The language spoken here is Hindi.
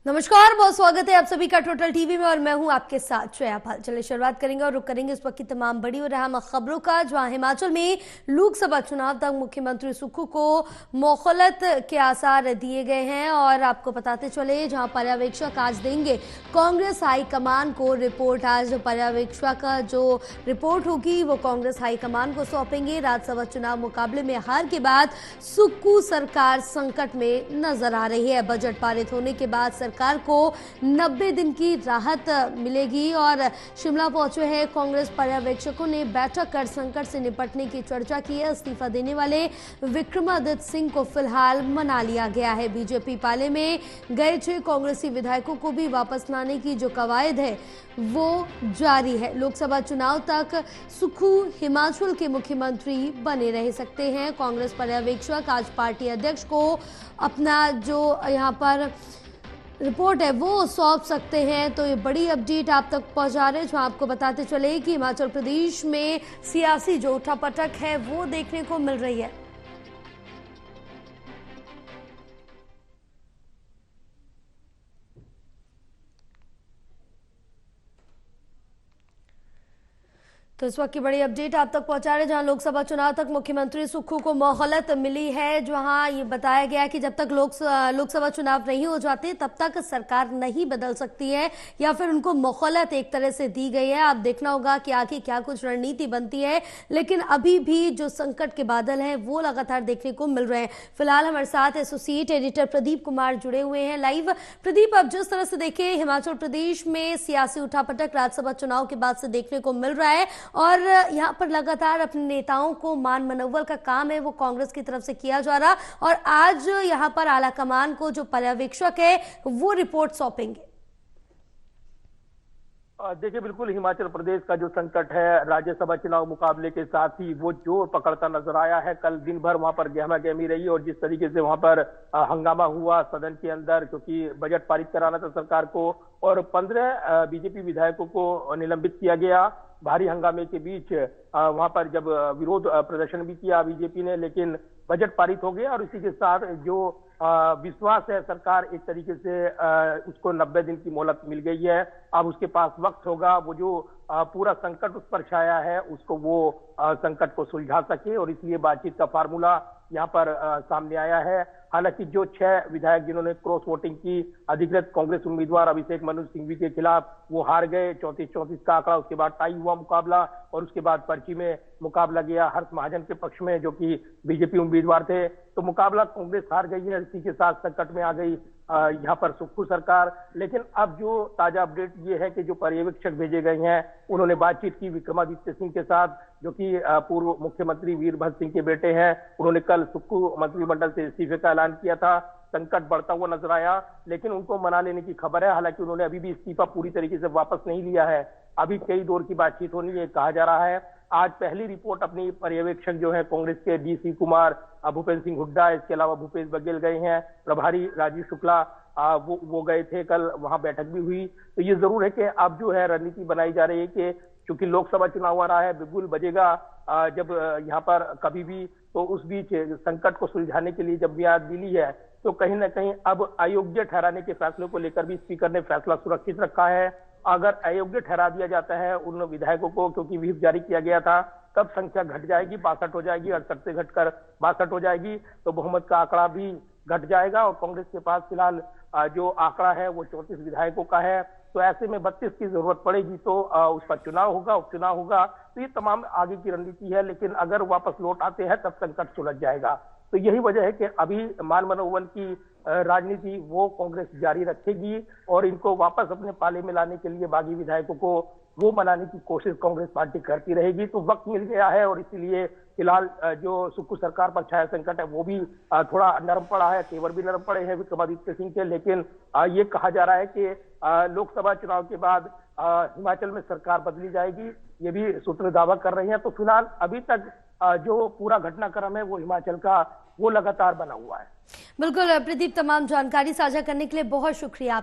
नमस्कार, बहुत स्वागत है आप सभी का टोटल टीवी में और मैं हूं आपके साथ श्रेया पाल। चलिए शुरुआत करेंगे और रुक करेंगे इस वक्त की तमाम बड़ी और अहम खबरों का, जहां हिमाचल में लोकसभा चुनाव तक मुख्यमंत्री सुक्खू को मोहलत के आसार दिए गए हैं। और आपको बताते चले, जहां पर्यवेक्षक आज देंगे कांग्रेस हाईकमान को रिपोर्ट। आज पर्यवेक्षक का जो रिपोर्ट होगी वो कांग्रेस हाईकमान को सौंपेंगे। राज्यसभा चुनाव मुकाबले में हार के बाद सुक्खू सरकार संकट में नजर आ रही है। बजट पारित होने के बाद सरकार को 90 दिन की राहत मिलेगी और शिमला पहुंचे हैं कांग्रेस पर्यवेक्षकों ने बैठक कर संकट से निपटने की चर्चा की है। इस्तीफा देने वाले विक्रमादित्य सिंह को फिलहाल मना लिया गया है। बीजेपी पाले में गए 6 कांग्रेसी विधायकों को भी वापस लाने की जो कवायद है वो जारी है। लोकसभा चुनाव तक सुक्खू हिमाचल के मुख्यमंत्री बने रह सकते हैं। कांग्रेस पर्यवेक्षक आज पार्टी अध्यक्ष को अपना जो यहाँ पर रिपोर्ट है वो सौंप सकते हैं। तो ये बड़ी अपडेट आप तक पहुंचा रहे हैं, जो आपको बताते चले कि हिमाचल प्रदेश में सियासी जो उठापटक है वो देखने को मिल रही है। तो इस वक्त की बड़ी अपडेट आप तक पहुंचा रहे, जहां लोकसभा चुनाव तक मुख्यमंत्री सुक्खू को मोहलत मिली है। जहां ये बताया गया कि जब तक लोकसभा चुनाव नहीं हो जाते तब तक सरकार नहीं बदल सकती है, या फिर उनको मोहलत एक तरह से दी गई है। आप देखना होगा कि आगे क्या कुछ रणनीति बनती है, लेकिन अभी भी जो संकट के बादल हैं वो लगातार देखने को मिल रहे हैं। फिलहाल हमारे साथ एसोसिएट एडिटर प्रदीप कुमार जुड़े हुए हैं लाइव। प्रदीप, अब जिस तरह से देखें हिमाचल प्रदेश में सियासी उठापटक राज्यसभा चुनाव के बाद से देखने को मिल रहा है और यहाँ पर लगातार अपने नेताओं को मान मनोबल का काम है वो कांग्रेस की तरफ से किया जा रहा, और आज यहाँ पर आला कमान को जो पर्यवेक्षक है वो रिपोर्ट सौंपेंगे। देखिए, बिल्कुल हिमाचल प्रदेश का जो संकट है राज्यसभा चुनाव मुकाबले के साथ ही वो जोर पकड़ता नजर आया है। कल दिन भर वहां पर गहमा गहमी रही और जिस तरीके से वहां पर हंगामा हुआ सदन के अंदर, क्योंकि बजट पारित कराना था सरकार को और 15 बीजेपी विधायकों को निलंबित किया गया। भारी हंगामे के बीच वहां पर जब विरोध प्रदर्शन भी किया बीजेपी ने, लेकिन बजट पारित हो गया और इसी के साथ जो विश्वास है सरकार एक तरीके से उसको 90 दिन की मोहलत मिल गई है। अब उसके पास वक्त होगा वो जो पूरा संकट उस पर छाया है उसको वो संकट को सुलझा सके, और इसलिए बातचीत का फार्मूला यहाँ पर सामने आया है। हालांकि जो 6 विधायक जिन्होंने क्रॉस वोटिंग की, अधिकृत कांग्रेस उम्मीदवार अभिषेक मनु सिंघवी के खिलाफ वो हार गए, 34-34 का आंकड़ा। उसके बाद टाई हुआ मुकाबला और उसके बाद पर्ची में मुकाबला गया हर्ष महाजन के पक्ष में, जो कि बीजेपी उम्मीदवार थे। तो मुकाबला कांग्रेस हार गई है, इसी के साथ संकट में आ गई यहाँ पर सुक्खू सरकार। लेकिन अब जो ताजा अपडेट ये है कि जो पर्यवेक्षक भेजे गए हैं उन्होंने बातचीत की विक्रमादित्य सिंह के साथ, जो कि पूर्व मुख्यमंत्री वीरभद्र सिंह के बेटे हैं। उन्होंने कल सुक्खू मंत्रिमंडल से इस्तीफे का ऐलान किया था। संकट बढ़ता हुआ नजर आया, लेकिन उनको मना लेने की खबर है। हालांकि उन्होंने अभी भी इस्तीफा पूरी तरीके से वापस नहीं लिया है, अभी कई दौर की बातचीत होनी है कहा जा रहा है। आज पहली रिपोर्ट अपनी पर्यवेक्षक जो है कांग्रेस के डी.सी. कुमार, भूपेंद्र सिंह हुड्डा, इसके अलावा भूपेश बघेल गए हैं। प्रभारी राजीव शुक्ला वो गए थे, कल वहां बैठक भी हुई। तो ये जरूर है कि अब जो है रणनीति बनाई जा रही है कि चूंकि लोकसभा चुनाव आ रहा है, बिगुल बजेगा जब यहाँ पर कभी भी, तो उस बीच संकट को सुलझाने के लिए जब मियाद मिली है तो कहीं ना कहीं अब अयोग्य ठहराने के फैसले को लेकर भी स्पीकर ने फैसला सुरक्षित रखा है। अगर अयोग्य ठहरा दिया जाता है उन विधायकों को, क्योंकि व्हिप जारी किया गया था, तब संख्या घट जाएगी, 62 हो जाएगी, 68 से घटकर 62 हो जाएगी, तो बहुमत का आंकड़ा भी घट जाएगा और कांग्रेस के पास फिलहाल जो आंकड़ा है वो 34 विधायकों का है। तो ऐसे में 32 की जरूरत पड़ेगी तो उस पर चुनाव होगा, उपचुनाव होगा। तो ये तमाम आगे की रणनीति है, लेकिन अगर वापस लौट आते हैं तब संकट सुलझ जाएगा। तो यही वजह है कि अभी मान मनोबल की राजनीति वो कांग्रेस जारी रखेगी और इनको वापस अपने पाले में लाने के लिए बागी विधायकों को वो मनाने की कोशिश कांग्रेस पार्टी करती रहेगी। तो वक्त मिल गया है और इसीलिए फिलहाल जो सुक्खू सरकार पर छाया संकट है वो भी थोड़ा नरम पड़ा है, तेवर भी नरम पड़े हैं विक्रमादित्य सिंह के। लेकिन ये कहा जा रहा है कि लोकसभा चुनाव के बाद हिमाचल में सरकार बदली जाएगी, ये भी सूत्र दावा कर रहे हैं। तो फिलहाल अभी तक जो पूरा घटनाक्रम है वो हिमाचल का वो लगातार बना हुआ है। बिल्कुल प्रदीप, तमाम जानकारी साझा करने के लिए बहुत शुक्रिया।